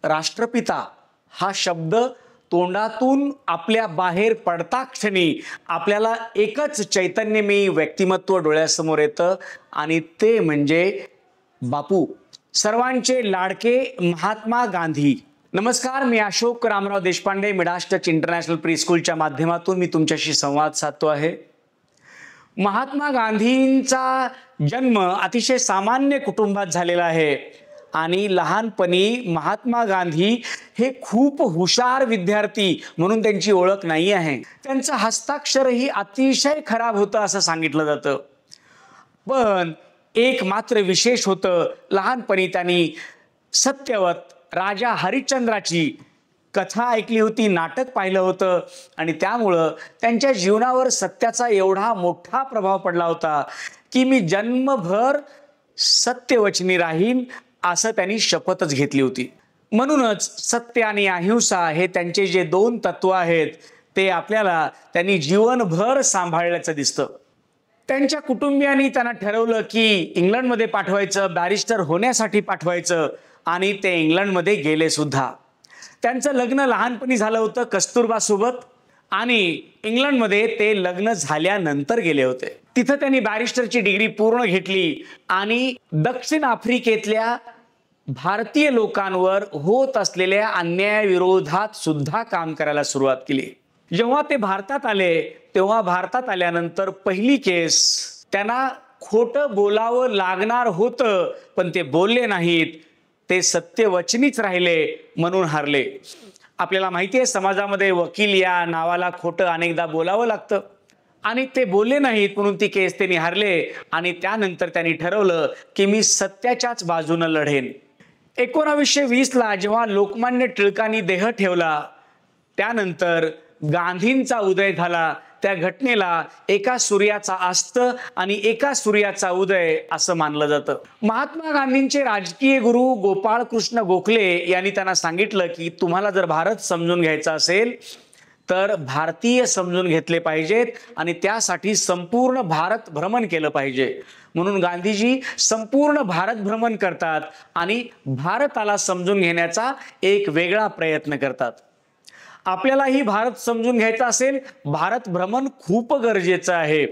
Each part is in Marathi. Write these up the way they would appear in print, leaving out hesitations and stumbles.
राष्ट्रपिता हा शब्द तोंडातून आपल्या बाहेर पडता क्षणी आपल्याला एकच चैतन्यमयी व्यक्तिमत्व डोळ्यासमोर येतं आणि ते म्हणजे बापू, सर्वांचे लाडके महात्मा गांधी. नमस्कार, मी Ashok Ramrao Deshpande, Midas touch international pre स्कूलच्या माध्यमातून मी तुमच्याशी संवाद साधतो आहे. महात्मा गांधींचा जन्म अतिशय सामान्य कुटुंबात झालेला आहे आणि लहानपणी महात्मा गांधी हे खूप हुशार विद्यार्थी म्हणून त्यांची ओळख नाही आहे. त्यांचं हस्ताक्षरही अतिशय खराब होतं असं सांगितलं जातं. पण एक मात्र विशेष होतं, लहानपणी त्यांनी सत्यवत राजा हरिश्चंद्राची कथा ऐकली होती, नाटक पाहिलं होतं आणि त्यामुळं त्यांच्या जीवनावर सत्याचा एवढा मोठा प्रभाव पडला होता की मी जन्मभर सत्यवचनी राहीन असं त्यांनी शपथच घेतली होती. म्हणूनच सत्य आणि अहिंसा हे त्यांचे जे दोन तत्व आहेत ते आपल्याला त्यांनी जीवनभर सांभाळल्याचं दिसतं. त्यांच्या कुटुंबियांनी त्यांना ठरवलं की इंग्लंडमध्ये पाठवायचं, बॅरिस्टर होण्यासाठी पाठवायचं आणि ते इंग्लंडमध्ये गेले सुद्धा. त्यांचं लग्न लहानपणी झालं होतं कस्तुरबा सोबत आणि इंग्लंडमध्ये ते लग्न झाल्यानंतर गेले होते. तिथं त्यांनी बॅरिस्टरची डिग्री पूर्ण घेतली आणि दक्षिण आफ्रिकेतल्या भारतीय लोकांवर होत असलेल्या अन्यायाविरोधात सुद्धा काम करायला सुरुवात केली. जेव्हा ते भारतात आले तेव्हा भारतात आल्यानंतर पहिली केस त्यांना खोटं बोलावं लागणार होतं, पण ते बोलले नाहीत, ते सत्यवचनीच राहिले म्हणून हारले. आपल्याला माहिती आहे समाजामध्ये वकील या नावाला खोटं अनेकदा बोलावं लागतं आणि ते बोलले नाहीत म्हणून ती केस त्यांनी हारले आणि त्यानंतर त्यांनी ठरवलं की मी सत्याच्याच बाजूने लढेन. 1920ला जेव्हा लोकमान्य टिळकांनी देह ठेवला त्यानंतर गांधींचा उदय झाला. त्या घटनेला एका सूर्याचा अस्त आणि एका सूर्याचा उदय असं मानलं जातं. महात्मा गांधींचे राजकीय गुरु गोपाळ कृष्ण गोखले यांनी त्यांना सांगितलं की तुम्हाला जर भारत समजून घ्यायचा असेल तर भारतीय समजून घेतले पाहिजेत आणि त्यासाठी संपूर्ण भारत भ्रमण केलं पाहिजे. म्हणून गांधीजी संपूर्ण भारत भ्रमण करतात आणि भारताला समजून घेण्याचा एक वेगळा प्रयत्न करतात. आपल्यालाही भारत समजून घ्यायचा असेल, भारत भ्रमण खूप गरजेचं आहे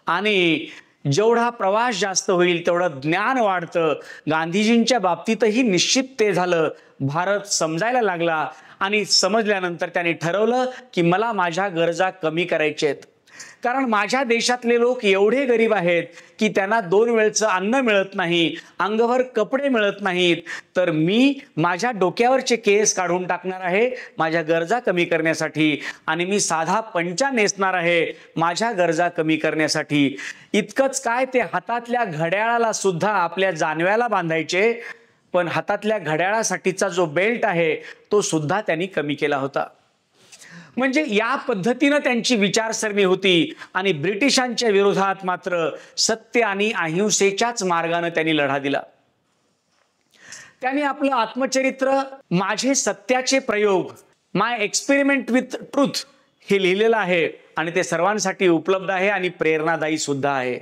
आणि जेवढा प्रवास जास्त होईल तेवढं ज्ञान वाढतं. गांधीजींच्या बाबतीतही निश्चित ते झालं. भारत समजायला लागला आणि समजल्यानंतर त्यांनी ठरवलं की मला माझ्या गरजा कमी करायच्या आहेत, कारण माझ्या देशातले लोक एवढे गरीब आहेत की त्यांना 2 वेळचं अन्न मिळत नाही, अंगभर कपडे मिळत नाहीत, तर मी माझ्या डोक्यावरचे केस काढून टाकणार आहे माझ्या गरजा कमी करण्यासाठी आणि मी साधा पंचा नेसणार आहे माझ्या गरजा कमी करण्यासाठी. इतकंच काय, ते हातातल्या घड्याळाला सुद्धा आपल्या जानव्याला बांधायचे, पण हातातल्या घड्याळासाठीचा जो बेल्ट आहे तो सुद्धा त्यांनी कमी केला होता. म्हणजे या पद्धतीने त्यांची विचारसरणी होती आणि ब्रिटिशांच्या विरोधात मात्र सत्य आणि अहिंसेच्याच मार्गाने त्यांनी लढा दिला. त्यांनी आपलं आत्मचरित्र माझे सत्याचे प्रयोग, माय एक्सपेरिमेंट विथ ट्रूथ हे लिहिलेलं आहे आणि ते सर्वांसाठी उपलब्ध आहे आणि प्रेरणादायी सुद्धा आहे.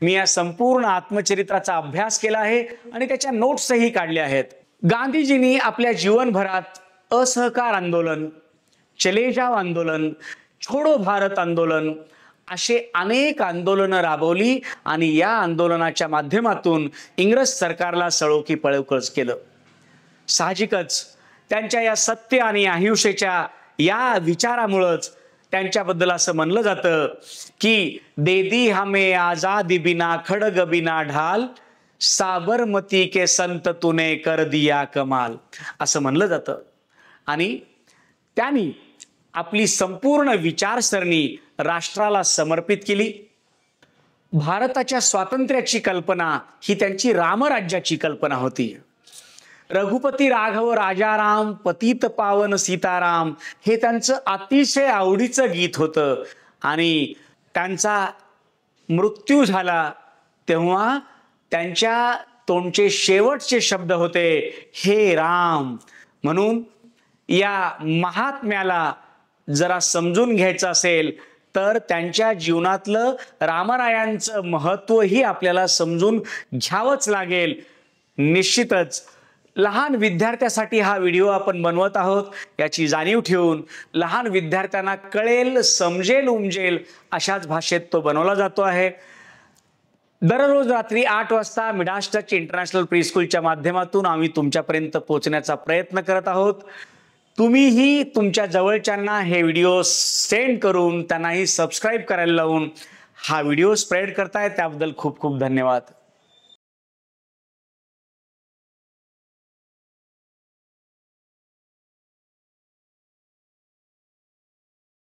मी या संपूर्ण आत्मचरित्राचा अभ्यास केला आहे आणि त्याच्या नोट्सही काढल्या आहेत. गांधीजींनी आपल्या जीवनभरात असहकार आंदोलन, चले जाव आंदोलन, छोडो भारत आंदोलन असे अनेक आंदोलनं राबवली आणि या आंदोलनाच्या माध्यमातून इंग्रज सरकारला सळो की पळो केलं. साहजिकच त्यांच्या या सत्य आणि अहिंसेच्या या विचारामुळेच त्यांच्याबद्दल असं म्हणलं जातं की दे दी हमें आजादी बिना खडग बिना ढाल, साबरमती के संत तूने कर दिया कमाल असं म्हणलं जातं. आणि त्यांनी आपली संपूर्ण विचारसरणी राष्ट्राला समर्पित केली. भारताच्या स्वातंत्र्याची कल्पना ही त्यांची रामराज्याची कल्पना होती. रघुपती राघव राजाराम पतित पावन सीताराम हे त्यांचं अतिशय आवडीचं गीत होतं आणि त्यांचा मृत्यू झाला तेव्हा त्यांच्या तोंडचे शेवटचे शब्द होते, हे राम. म्हणून या महात्म्याला जरा समजून घ्यायचं असेल तर त्यांच्या जीवनातलं रामरायांचं महत्त्वही आपल्याला समजून घ्यावंच लागेल. निश्चितच लहान विद्यार्थ्यासाठी हा व्हिडिओ आपण बनवत आहोत याची जाणीव ठेवून लहान विद्यार्थ्यांना कळेल, समजेल, उमजेल अशाच भाषेत तो बनवला जातो आहे. दररोज रात्री 8 वाजता मिडास टच इंटरनॅशनल प्रीस्कूलच्या माध्यमातून आम्ही तुमच्यापर्यंत पोहोचण्याचा प्रयत्न करत आहोत. तुम्हीही तुमच्या जवळच्यांना हे व्हिडिओ सेंड करून त्यांनाही सबस्क्राईब करायला लावून हा व्हिडिओ स्प्रेड करताय त्याबद्दल खूप खूप धन्यवाद.